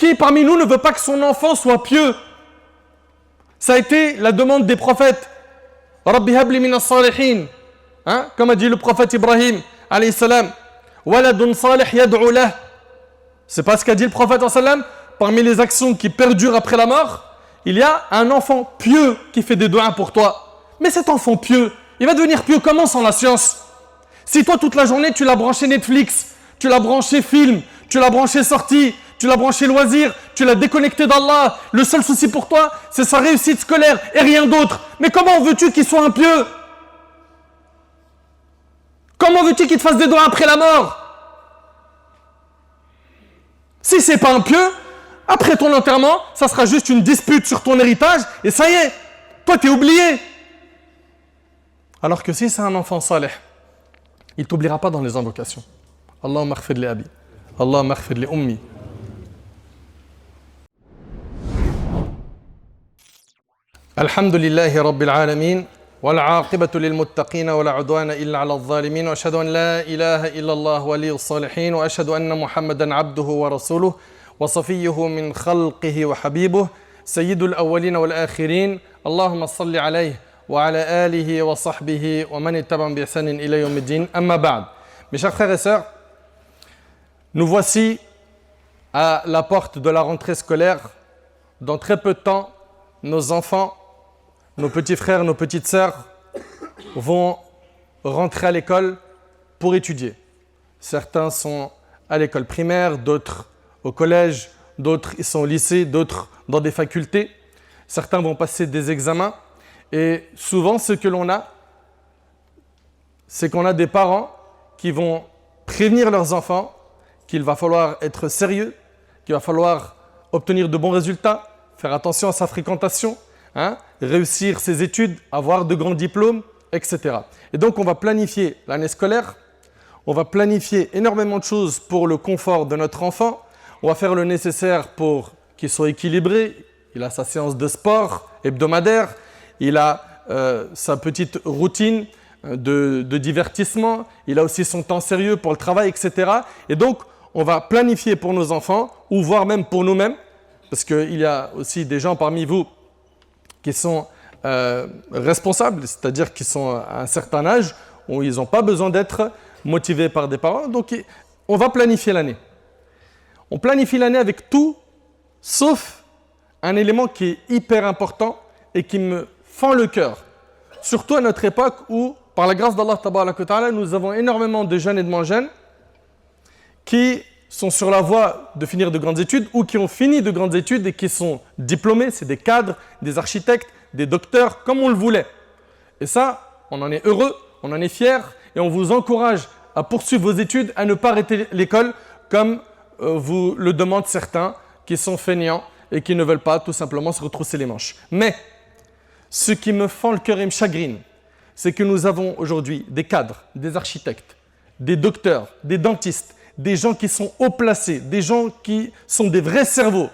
Qui parmi nous ne veut pas que son enfant soit pieux? Ça a été la demande des prophètes. Rabbi habli minas salihin. Comme a dit le prophète Ibrahim, alayhi salam. Waladun salih yad'u lah. C'est pas ce qu'a dit le prophète alayhi salam. Parmi les actions qui perdurent après la mort, il y a un enfant pieux qui fait des doigts pour toi. Mais cet enfant pieux, il va devenir pieux comment sans la science? Si toi toute la journée tu l'as branché Netflix, tu l'as branché film, tu l'as branché sortie, tu l'as branché loisir, tu l'as déconnecté d'Allah, le seul souci pour toi, c'est sa réussite scolaire et rien d'autre. Mais comment veux-tu qu'il soit un pieux? Comment veux-tu qu'il te fasse des doigts après la mort? Si c'est pas un pieux, après ton enterrement, ça sera juste une dispute sur ton héritage et ça y est, toi t'es oublié. Alors que si c'est un enfant salih, il ne t'oubliera pas dans les invocations. Allahumma ighfir li abi, Allahumma ighfir li ummi. Alhamdulillahi rabbil alamin. والعاقبة للمتقين ولا عدوان إلا على الظالمين وأشهد أن لا إله إلا الله ولي الصالحين وأشهد أن محمدا عبده ورسوله وصفيه من خلقه وحبيبه سيد الأولين والآخرين اللهم صل عليه وعلى آله وصحبه ومن اتبع بإحسان إلى يوم الدين أما بعد. Mes chers frères et sœurs, nous voici à la porte de la rentrée scolaire. Dans très peu de temps, nos enfants, nos petits frères, nos petites sœurs vont rentrer à l'école pour étudier. Certains sont à l'école primaire, d'autres au collège, d'autres ils sont au lycée, d'autres dans des facultés. Certains vont passer des examens. Et souvent, ce que l'on a, c'est qu'on a des parents qui vont prévenir leurs enfants qu'il va falloir être sérieux, qu'il va falloir obtenir de bons résultats, faire attention à sa fréquentation, réussir ses études, avoir de grands diplômes, etc. Et donc, on va planifier l'année scolaire, on va planifier énormément de choses pour le confort de notre enfant, on va faire le nécessaire pour qu'il soit équilibré, il a sa séance de sport hebdomadaire, il a sa petite routine de divertissement, il a aussi son temps sérieux pour le travail, etc. Et donc, on va planifier pour nos enfants, ou voire même pour nous-mêmes, parce qu'il y a aussi des gens parmi vous qui sont responsables, c'est-à-dire qui sont à un certain âge où ils n'ont pas besoin d'être motivés par des parents. Donc, on va planifier l'année. On planifie l'année avec tout, sauf un élément qui est hyper important et qui me fend le cœur. Surtout à notre époque où, par la grâce d'Allah Tabaraka wa Ta'ala, nous avons énormément de jeunes et de moins jeunes qui sont sur la voie de finir de grandes études ou qui ont fini de grandes études et qui sont diplômés, c'est des cadres, des architectes, des docteurs, comme on le voulait. Et ça, on en est heureux, on en est fiers et on vous encourage à poursuivre vos études, à ne pas arrêter l'école comme vous le demandent certains qui sont feignants et qui ne veulent pas tout simplement se retrousser les manches. Mais ce qui me fend le cœur et me chagrine, c'est que nous avons aujourd'hui des cadres, des architectes, des docteurs, des dentistes, des gens qui sont haut placés, des gens qui sont des vrais cerveaux,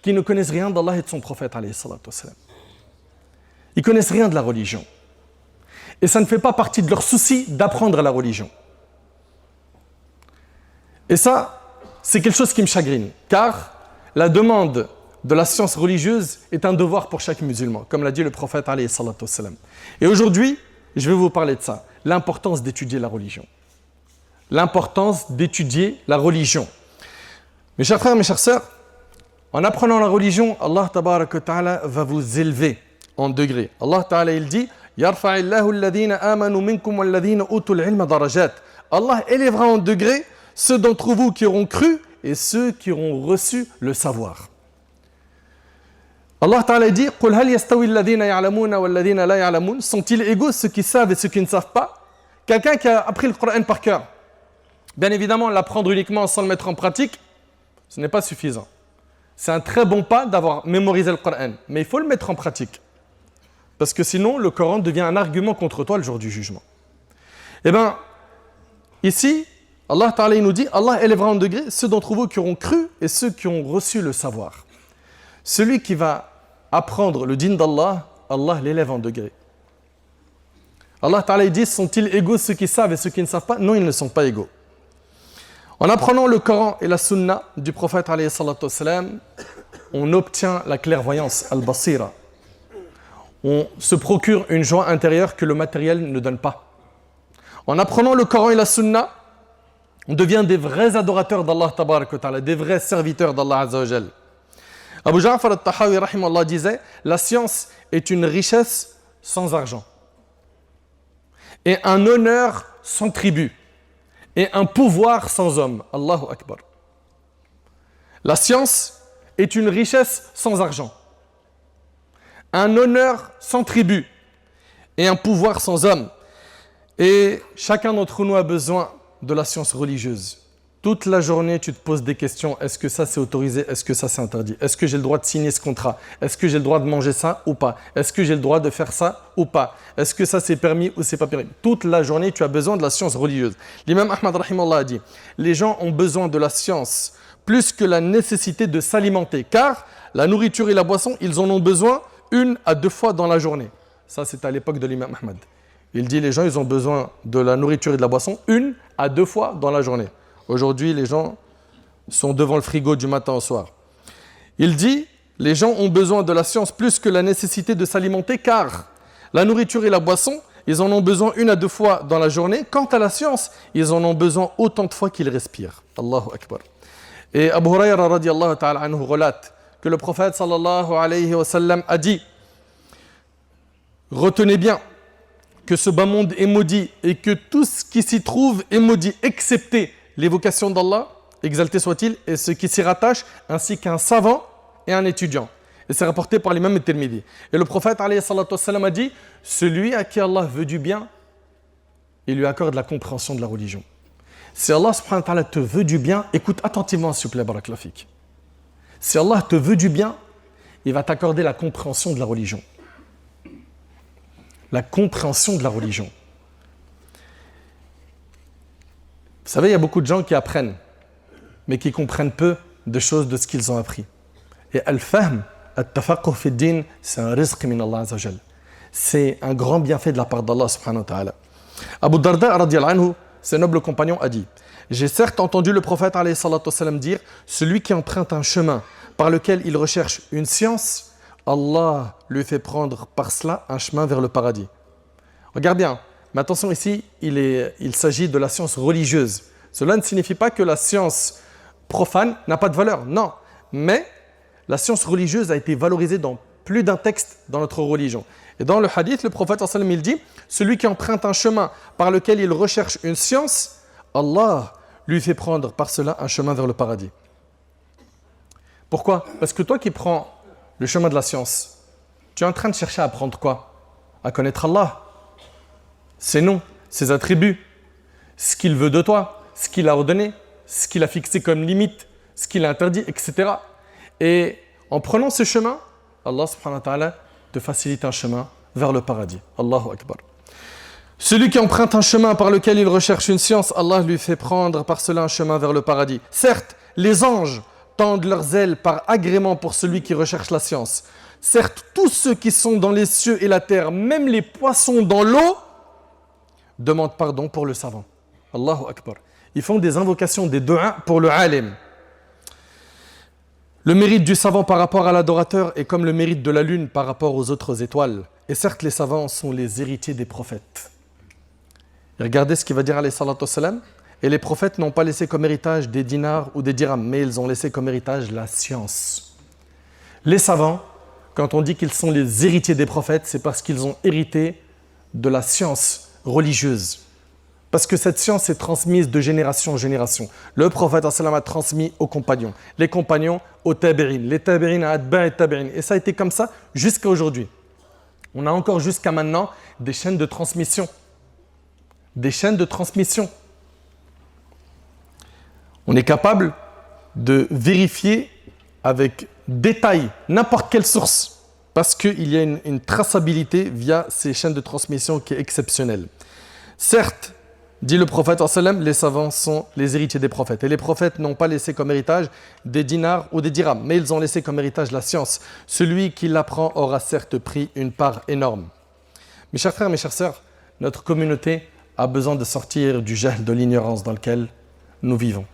qui ne connaissent rien d'Allah et de son prophète, alayhi salatu wassalam. Ils ne connaissent rien de la religion. Et ça ne fait pas partie de leur souci d'apprendre la religion. Et ça, c'est quelque chose qui me chagrine, car la demande de la science religieuse est un devoir pour chaque musulman, comme l'a dit le prophète, alayhi salatu wassalam. Et aujourd'hui, je vais vous parler de ça, l'importance d'étudier la religion. L'importance d'étudier la religion. Mes chers frères, mes chères sœurs, en apprenant la religion, Allah tabaraka wa ta'ala va vous élever en degrés. Allah ta'ala il dit Yarfa'illahu alladhina amanu minkum walladhina utul ilma darajat. Allah élèvera en degrés ceux d'entre vous qui auront cru et ceux qui auront reçu le savoir. Allah ta'ala dit Qul hal yastawi alladhina ya'lamuna walladhina la ya'lamun. Sont-ils égaux ceux qui savent et ceux qui ne savent pas? Quelqu'un qui a appris le Coran par cœur, bien évidemment, l'apprendre uniquement sans le mettre en pratique, ce n'est pas suffisant. C'est un très bon pas d'avoir mémorisé le Coran, mais il faut le mettre en pratique. Parce que sinon, le Coran devient un argument contre toi le jour du jugement. Eh bien, ici, Allah Ta'ala nous dit, Allah élèvera en degré ceux d'entre vous qui auront cru et ceux qui ont reçu le savoir. Celui qui va apprendre le dîn d'Allah, Allah l'élève en degré. Allah Ta'ala dit, sont-ils égaux ceux qui savent et ceux qui ne savent pas? Non, ils ne sont pas égaux. En apprenant le Coran et la Sunna du prophète alayhi salatu wassalam, on obtient la clairvoyance, al-basira. On se procure une joie intérieure que le matériel ne donne pas. En apprenant le Coran et la Sunna, on devient des vrais adorateurs d'Allah tabarak wa ta'ala, des vrais serviteurs d'Allah azza wa jal. Abu Ja'far al-Tahawi rahimallah disait, la science est une richesse sans argent et un honneur sans tribu et un pouvoir sans homme. Allahu Akbar. La science est une richesse sans argent, un honneur sans tribu et un pouvoir sans homme. Et chacun d'entre nous a besoin de la science religieuse. Toute la journée, tu te poses des questions. Est-ce que ça c'est autorisé? Est-ce que ça c'est interdit? Est-ce que j'ai le droit de signer ce contrat? Est-ce que j'ai le droit de manger ça ou pas? Est-ce que j'ai le droit de faire ça ou pas? Est-ce que ça c'est permis ou c'est pas permis? Toute la journée, tu as besoin de la science religieuse. L'imam Ahmad rahimallah a dit, les gens ont besoin de la science plus que la nécessité de s'alimenter, car la nourriture et la boisson, ils en ont besoin 1 à 2 fois dans la journée. Ça, c'est à l'époque de l'imam Ahmad. Il dit, les gens, ils ont besoin de la nourriture et de la boisson 1 à 2 fois dans la journée. Aujourd'hui, les gens sont devant le frigo du matin au soir. Il dit, les gens ont besoin de la science plus que la nécessité de s'alimenter, car la nourriture et la boisson, ils en ont besoin 1 à 2 fois dans la journée. Quant à la science, ils en ont besoin autant de fois qu'ils respirent. Allahu Akbar. Et Abu Hurayra radiallahu ta'ala anhu relate que le prophète sallallahu alayhi wa sallam a dit, retenez bien que ce bas monde est maudit et que tout ce qui s'y trouve est maudit, excepté l'évocation d'Allah, exalté soit-il, et ce qui s'y rattache, ainsi qu'un savant et un étudiant. Et c'est rapporté par l'imam al-Tirmidhi. Et le prophète alayhi salatu wassalam a dit, celui à qui Allah veut du bien, il lui accorde la compréhension de la religion. Si Allah subhanahu wa ta'ala te veut du bien, écoute attentivement s'il vous plaît, barakallahu fik. Si Allah te veut du bien, il va t'accorder la compréhension de la religion. La compréhension de la religion. Vous savez, il y a beaucoup de gens qui apprennent, mais qui comprennent peu de choses de ce qu'ils ont appris. Et al-fahm, al-tafaqquh fi ad-din, c'est un rizq min Allah azza wa jal. C'est un grand bienfait de la part d'Allah subhanahu wa ta'ala. Abu Darda radiyallahu anhu, ce noble compagnon, a dit, j'ai certes entendu le prophète alayhi salatu wassalam dire, celui qui emprunte un chemin par lequel il recherche une science, Allah lui fait prendre par cela un chemin vers le paradis. Regarde bien, mais attention ici, il s'agit de la science religieuse. Cela ne signifie pas que la science profane n'a pas de valeur, non. Mais la science religieuse a été valorisée dans plus d'un texte dans notre religion. Et dans le hadith, le prophète sallallahu alayhi wa sallam, il dit, celui qui emprunte un chemin par lequel il recherche une science, Allah lui fait prendre par cela un chemin vers le paradis. Pourquoi? Parce que toi qui prends le chemin de la science, tu es en train de chercher à apprendre quoi? À connaître Allah, ses noms, ses attributs, ce qu'il veut de toi, ce qu'il a ordonné, ce qu'il a fixé comme limite, ce qu'il a interdit, etc. Et en prenant ce chemin, Allah subhanahu wa ta'ala te facilite un chemin vers le paradis. Allahu Akbar. Celui qui emprunte un chemin par lequel il recherche une science, Allah lui fait prendre par cela un chemin vers le paradis. Certes, les anges tendent leurs ailes par agrément pour celui qui recherche la science. Certes, tous ceux qui sont dans les cieux et la terre, même les poissons dans l'eau, demandent pardon pour le savant. Allahu Akbar. Ils font des invocations, des du'a pour le alim. Le mérite du savant par rapport à l'adorateur est comme le mérite de la lune par rapport aux autres étoiles. Et certes, les savants sont les héritiers des prophètes. Et regardez ce qu'il va dire alayhi salatu wassalam. Et les prophètes n'ont pas laissé comme héritage des dinars ou des dirhams, mais ils ont laissé comme héritage la science. Les savants, quand on dit qu'ils sont les héritiers des prophètes, c'est parce qu'ils ont hérité de la science religieuse. Parce que cette science est transmise de génération en génération. Le prophète a transmis aux compagnons, les compagnons aux tabi'in, les tabi'in à atba'i tabi'in. Et ça a été comme ça jusqu'à aujourd'hui. On a encore jusqu'à maintenant des chaînes de transmission. Des chaînes de transmission. On est capable de vérifier avec détail n'importe quelle source parce qu'il y a une traçabilité via ces chaînes de transmission qui est exceptionnelle. Certes, dit le prophète, les savants sont les héritiers des prophètes. Et les prophètes n'ont pas laissé comme héritage des dinars ou des dirhams, mais ils ont laissé comme héritage la science. Celui qui l'apprend aura certes pris une part énorme. Mes chers frères, mes chères sœurs, notre communauté a besoin de sortir du jahl, de l'ignorance dans lequel nous vivons.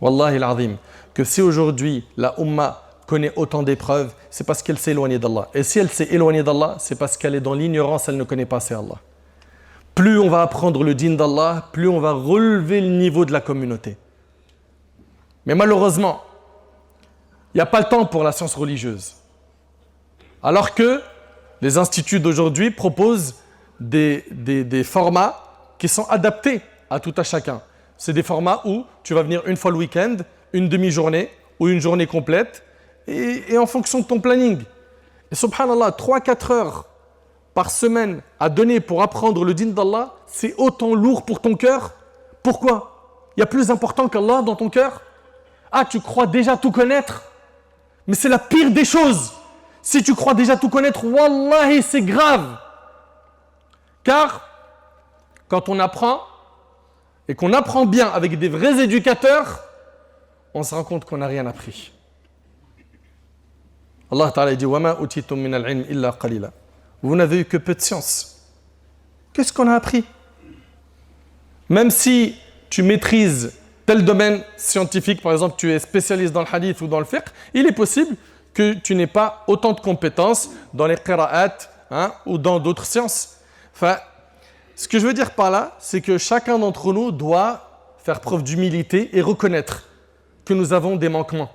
Wallahi al-azim, que si aujourd'hui la Ummah connaît autant d'épreuves, c'est parce qu'elle s'est éloignée d'Allah. Et si elle s'est éloignée d'Allah, c'est parce qu'elle est dans l'ignorance, elle ne connaît pas assez Allah. Plus on va apprendre le dîn d'Allah, plus on va relever le niveau de la communauté. Mais malheureusement, il n'y a pas le temps pour la science religieuse. Alors que les instituts d'aujourd'hui proposent des formats qui sont adaptés à tout à chacun. C'est des formats où tu vas venir une fois le week-end, une demi-journée ou une journée complète et en fonction de ton planning. Et subhanallah, 3-4 heures par semaine à donner pour apprendre le dîn d'Allah, c'est autant lourd pour ton cœur. Pourquoi? Il y a plus important qu'Allah dans ton cœur? Ah, tu crois déjà tout connaître? Mais c'est la pire des choses. Si tu crois déjà tout connaître, wallahi, c'est grave. Car quand on apprend, et qu'on apprend bien avec des vrais éducateurs, on se rend compte qu'on n'a rien appris. Allah Ta'ala dit وَمَا أُوتِيتُم مِّنَ الْعِلْمِ إِلَّا قَلِيلًا. Vous n'avez eu que peu de science. Qu'est-ce qu'on a appris? Même si tu maîtrises tel domaine scientifique, par exemple, tu es spécialiste dans le hadith ou dans le fiqh, il est possible que tu n'aies pas autant de compétences dans les qira'at ou dans d'autres sciences. Enfin, ce que je veux dire par là, c'est que chacun d'entre nous doit faire preuve d'humilité et reconnaître que nous avons des manquements,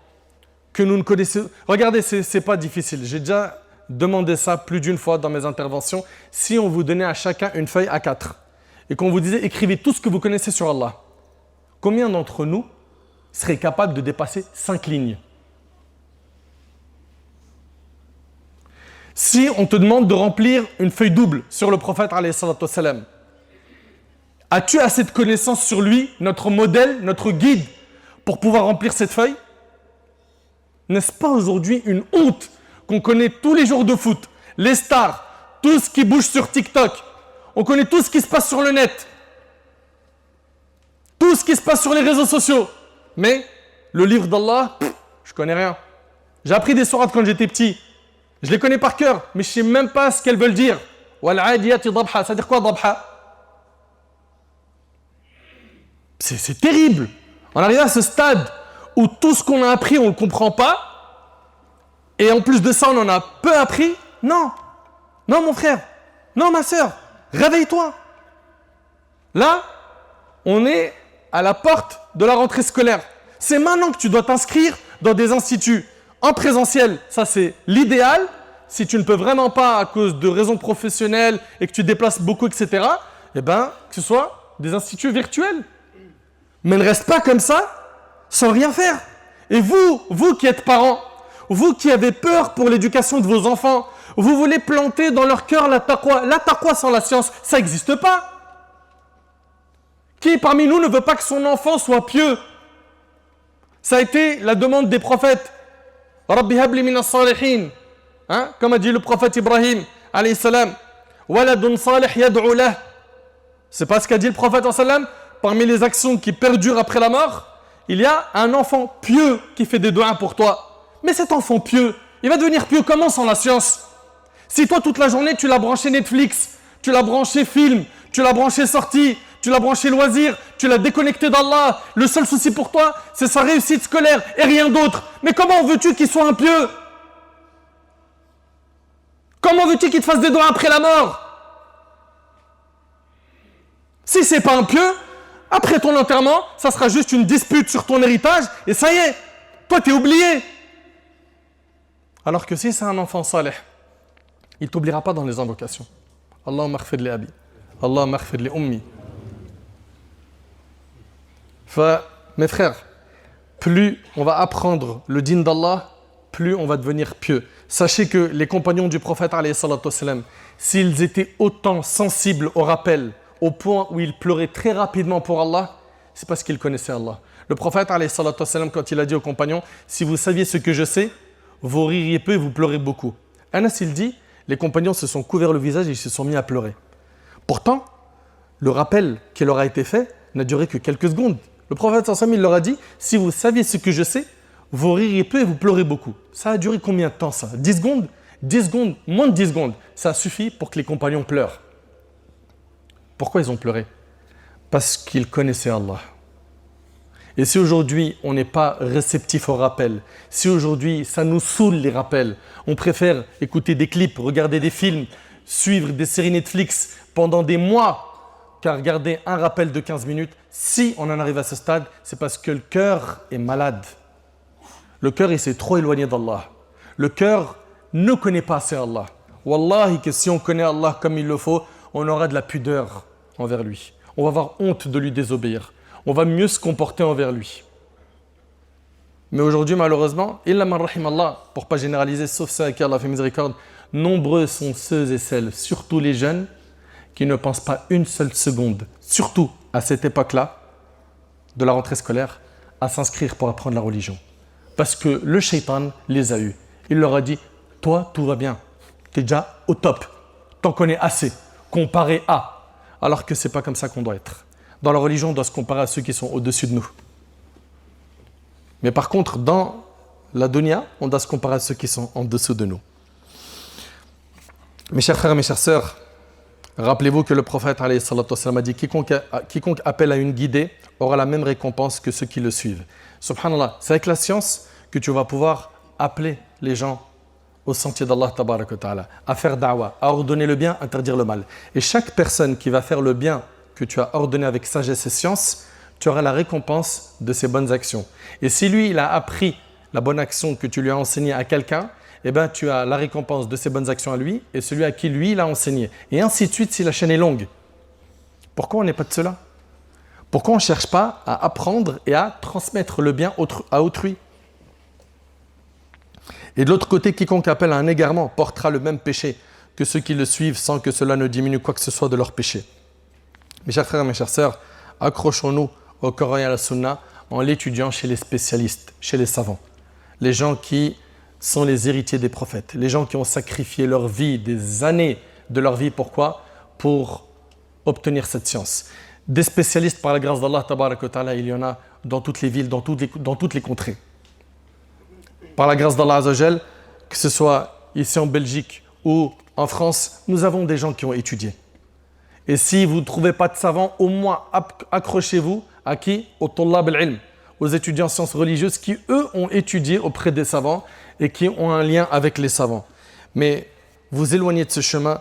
que nous ne connaissons... Regardez, c'est pas difficile. J'ai déjà demandé ça plus d'une fois dans mes interventions. Si on vous donnait à chacun une feuille A4 et qu'on vous disait écrivez tout ce que vous connaissez sur Allah, combien d'entre nous seraient capables de dépasser 5 lignes? Si on te demande de remplir une feuille double sur le prophète alayhi salatu wassalam, as-tu assez de connaissances sur lui, notre modèle, notre guide, pour pouvoir remplir cette feuille? N'est-ce pas aujourd'hui une honte qu'on connaît tous les jours de foot, les stars, tout ce qui bouge sur TikTok, on connaît tout ce qui se passe sur le net, tout ce qui se passe sur les réseaux sociaux. Mais le livre d'Allah, je connais rien. J'ai appris des sourates quand j'étais petit. Je les connais par cœur, mais je ne sais même pas ce qu'elles veulent dire. Wal-'adiyati dhabha, ça veut dire quoi dhabha? C'est terrible. On arrive à ce stade où tout ce qu'on a appris, on ne le comprend pas. Et en plus de ça, on en a peu appris. Non. Non, mon frère. Non, ma sœur. Réveille-toi. Là, on est à la porte de la rentrée scolaire. C'est maintenant que tu dois t'inscrire dans des instituts en présentiel. Ça, c'est l'idéal. Si tu ne peux vraiment pas à cause de raisons professionnelles et que tu déplaces beaucoup, etc., eh ben, que ce soit des instituts virtuels. Mais ne reste pas comme ça, sans rien faire. Et vous qui êtes parents, vous qui avez peur pour l'éducation de vos enfants, vous voulez planter dans leur cœur la taqwa. La taqwa sans la science, ça n'existe pas. Qui parmi nous ne veut pas que son enfant soit pieux? Ça a été la demande des prophètes. Rabbi habli minas salihin. Comme a dit le prophète Ibrahim, alayhi salam. Waladun salih yad'u lah. C'est pas ce qu'a dit le prophète, alayhi salam. Parmi les actions qui perdurent après la mort, il y a un enfant pieux qui fait des doigts pour toi. Mais cet enfant pieux, il va devenir pieux comment sans la science? Si toi, toute la journée, tu l'as branché Netflix, tu l'as branché film, tu l'as branché sortie, tu l'as branché loisir, tu l'as déconnecté d'Allah, le seul souci pour toi, c'est sa réussite scolaire et rien d'autre. Mais comment veux-tu qu'il soit un pieux? Comment veux-tu qu'il te fasse des doigts après la mort? Si c'est pas un pieux, après ton enterrement, ça sera juste une dispute sur ton héritage et ça y est, toi t'es oublié. Alors que si c'est un enfant salih, il ne t'oubliera pas dans les invocations. Allahumma aghfir li abi, Allahumma aghfir li ummi. Mes frères, plus on va apprendre le dîn d'Allah, plus on va devenir pieux. Sachez que les compagnons du prophète, alayhi salatu wassalam, s'ils étaient autant sensibles au rappel, au point où ils pleuraient très rapidement pour Allah, c'est parce qu'ils connaissaient Allah. Le prophète, alayhi salatu wassalam, quand il a dit aux compagnons, si vous saviez ce que je sais, vous ririez peu et vous pleurez beaucoup. Anas, il dit, les compagnons se sont couverts le visage et ils se sont mis à pleurer. Pourtant, le rappel qui leur a été fait n'a duré que quelques secondes. Le prophète, sallallahu alayhi wa sallam, il leur a dit, si vous saviez ce que je sais, vous ririez peu et vous pleurez beaucoup. Ça a duré combien de temps ça? 10 secondes? 10 secondes, moins de 10 secondes. Ça suffit pour que les compagnons pleurent. Pourquoi ils ont pleuré? Parce qu'ils connaissaient Allah. Et si aujourd'hui on n'est pas réceptif au rappel, si aujourd'hui ça nous saoule les rappels, on préfère écouter des clips, regarder des films, suivre des séries Netflix pendant des mois qu'à regarder un rappel de 15 minutes, si on en arrive à ce stade, c'est parce que le cœur est malade. Le cœur il s'est trop éloigné d'Allah. Le cœur ne connaît pas assez Allah. Wallahi que si on connaît Allah comme il le faut, on aura de la pudeur envers lui. On va avoir honte de lui désobéir. On va mieux se comporter envers lui. Mais aujourd'hui, malheureusement, illa man rahim Allah, pour ne pas généraliser, sauf ceux à qui Allah fait miséricorde, nombreux sont ceux et celles, surtout les jeunes, qui ne pensent pas une seule seconde, surtout à cette époque-là, de la rentrée scolaire, à s'inscrire pour apprendre la religion. Parce que le shaitan les a eus. Il leur a dit, toi, tout va bien, tu es déjà au top, t'en connais assez, comparé à. Alors que ce n'est pas comme ça qu'on doit être. Dans la religion, on doit se comparer à ceux qui sont au-dessus de nous. Mais par contre, dans la dunya, on doit se comparer à ceux qui sont en dessous de nous. Mes chers frères et mes chères sœurs, rappelez-vous que le prophète alayhi salatu wassalam, a dit quiconque appelle à une guidée aura la même récompense que ceux qui le suivent. Subhanallah, c'est avec la science que tu vas pouvoir appeler les gens au sentier d'Allah tabaraka wa ta'ala, à faire da'wah, à ordonner le bien, interdire le mal. Et chaque personne qui va faire le bien que tu as ordonné avec sagesse et science, tu auras la récompense de ses bonnes actions. Et si lui, il a appris la bonne action que tu lui as enseignée à quelqu'un, eh ben, tu as la récompense de ses bonnes actions à lui et celui à qui lui, il a enseigné. Et ainsi de suite si la chaîne est longue. Pourquoi on n'est pas de cela? Pourquoi on ne cherche pas à apprendre et à transmettre le bien à autrui? Et de l'autre côté, quiconque appelle à un égarement portera le même péché que ceux qui le suivent sans que cela ne diminue quoi que ce soit de leur péché. Mes chers frères et mes chères sœurs, accrochons-nous au Coran et à la Sunna en l'étudiant chez les spécialistes, chez les savants. Les gens qui sont les héritiers des prophètes, les gens qui ont sacrifié leur vie, des années de leur vie. Pourquoi? Pour obtenir cette science. Des spécialistes par la grâce d'Allah, tabaraka wa ta'ala, il y en a dans toutes les villes, dans toutes les contrées. Par la grâce d'Allah Azzawajal, que ce soit ici en Belgique ou en France, nous avons des gens qui ont étudié. Et si vous ne trouvez pas de savants, au moins accrochez-vous à qui? Au Tullab al-Ilm, aux étudiants en sciences religieuses qui, eux, ont étudié auprès des savants et qui ont un lien avec les savants. Mais vous éloigner de ce chemin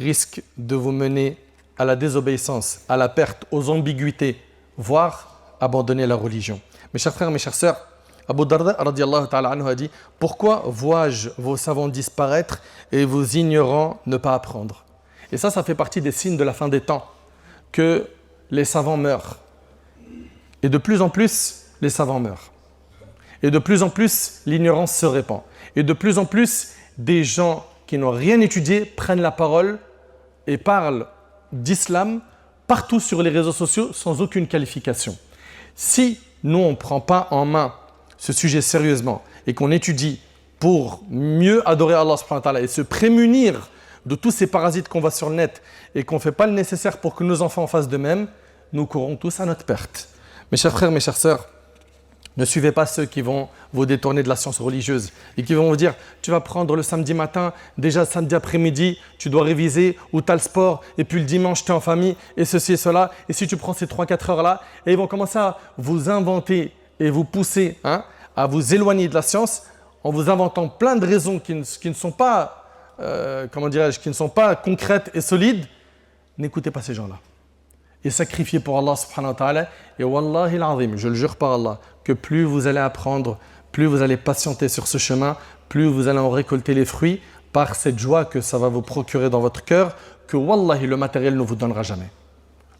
risque de vous mener à la désobéissance, à la perte, aux ambiguïtés, voire abandonner la religion. Mes chers frères, mes chères sœurs, Abu Darda radiyallahu ta'ala anhu a dit « Pourquoi vois-je vos savants disparaître et vos ignorants ne pas apprendre ?» Et ça fait partie des signes de la fin des temps, que les savants meurent. Et de plus en plus, les savants meurent. Et de plus en plus, l'ignorance se répand. Et de plus en plus, des gens qui n'ont rien étudié prennent la parole et parlent d'islam partout sur les réseaux sociaux sans aucune qualification. Si nous, on ne prend pas en main ce sujet sérieusement et qu'on étudie pour mieux adorer Allah subhanahu wa ta'ala et se prémunir de tous ces parasites qu'on voit sur le net et qu'on ne fait pas le nécessaire pour que nos enfants en fassent de même, nous courons tous à notre perte. Mes chers frères, mes chères sœurs, ne suivez pas ceux qui vont vous détourner de la science religieuse et qui vont vous dire « tu vas prendre le samedi matin, déjà samedi après-midi, tu dois réviser ou tu as le sport et puis le dimanche tu es en famille et ceci et cela et si tu prends ces 3-4 heures-là » et ils vont commencer à vous inventer et vous pousser à vous éloigner de la science en vous inventant plein de raisons qui ne sont pas, qui ne sont pas concrètes et solides. N'écoutez pas ces gens-là. Et sacrifiez pour Allah subhanahu wa ta'ala. Et wallahi al-azim, je le jure par Allah, que plus vous allez apprendre, plus vous allez patienter sur ce chemin, plus vous allez en récolter les fruits par cette joie que ça va vous procurer dans votre cœur, que wallahi le matériel ne vous donnera jamais.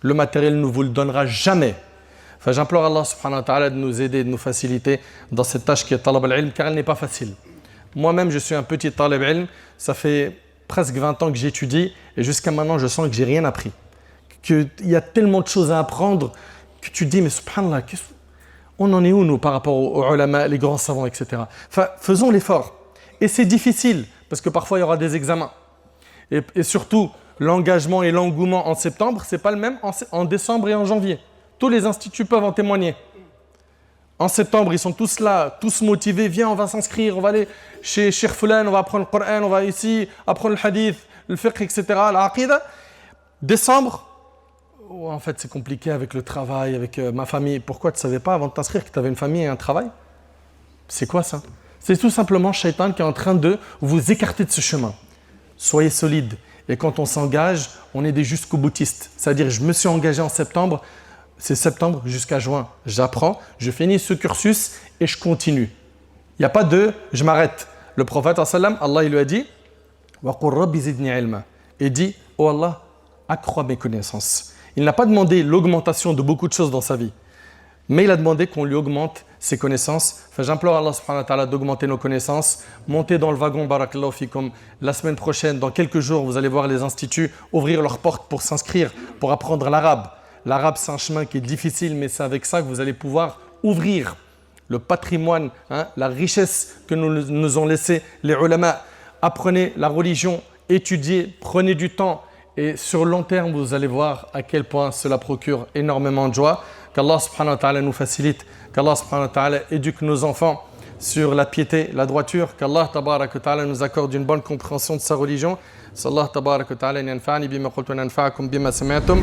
Le matériel ne vous le donnera jamais. Enfin, j'implore Allah subhanahu wa ta'ala de nous aider, de nous faciliter dans cette tâche qui est talab al-ilm, car elle n'est pas facile. Moi-même, je suis un petit talab al-ilm, ça fait presque 20 ans que j'étudie et jusqu'à maintenant, je sens que j'ai rien appris. Qu'il y a tellement de choses à apprendre que tu te dis, mais subhanallah, on en est où nous par rapport aux ulama, les grands savants, etc. Enfin, faisons l'effort. Et c'est difficile, parce que parfois il y aura des examens. Et surtout, l'engagement et l'engouement en septembre, ce n'est pas le même en décembre et en janvier. Tous les instituts peuvent en témoigner. En septembre, ils sont tous là, tous motivés. Viens, on va s'inscrire, on va aller chez Cheikh Fulan, on va apprendre le Coran, on va ici apprendre le hadith, le fiqh, etc., l'aqida. Décembre, Oh, en fait, c'est compliqué avec le travail, avec ma famille. Pourquoi tu ne savais pas avant de t'inscrire que tu avais une famille et un travail? C'est quoi ça? C'est tout simplement Shaitan qui est en train de vous écarter de ce chemin. Soyez solide. Et quand on s'engage, on est des jusqu'au boutistes. C'est-à-dire, je me suis engagé en septembre, c'est septembre jusqu'à juin. J'apprends, je finis ce cursus et je continue. Il n'y a pas de « je m'arrête ». Le prophète, Allah il lui a dit « Wa qur rabbi zidni ilma » et dit « Oh Allah, accrois mes connaissances ». Il n'a pas demandé l'augmentation de beaucoup de choses dans sa vie, mais il a demandé qu'on lui augmente ses connaissances. Enfin, j'implore Allah subhanahu wa ta'ala d'augmenter nos connaissances. Montez dans le wagon, barakallahu fikum. La semaine prochaine, dans quelques jours, vous allez voir les instituts ouvrir leurs portes pour s'inscrire, pour apprendre l'arabe. L'arabe, c'est un chemin qui est difficile, mais c'est avec ça que vous allez pouvoir ouvrir le patrimoine, la richesse que nous ont laissé les ulama. Apprenez la religion, étudiez, prenez du temps. Et sur le long terme, vous allez voir à quel point cela procure énormément de joie. Qu'Allah subhanahu wa ta'ala nous facilite, qu'Allah subhanahu wa ta'ala éduque nos enfants sur la piété, la droiture, qu'Allah tabarak wa ta'ala nous accorde une bonne compréhension de sa religion. Sallallahu tabarak wa ta'ala yanfa'ani bima qultu wa yanfa'akum bima sami'tum.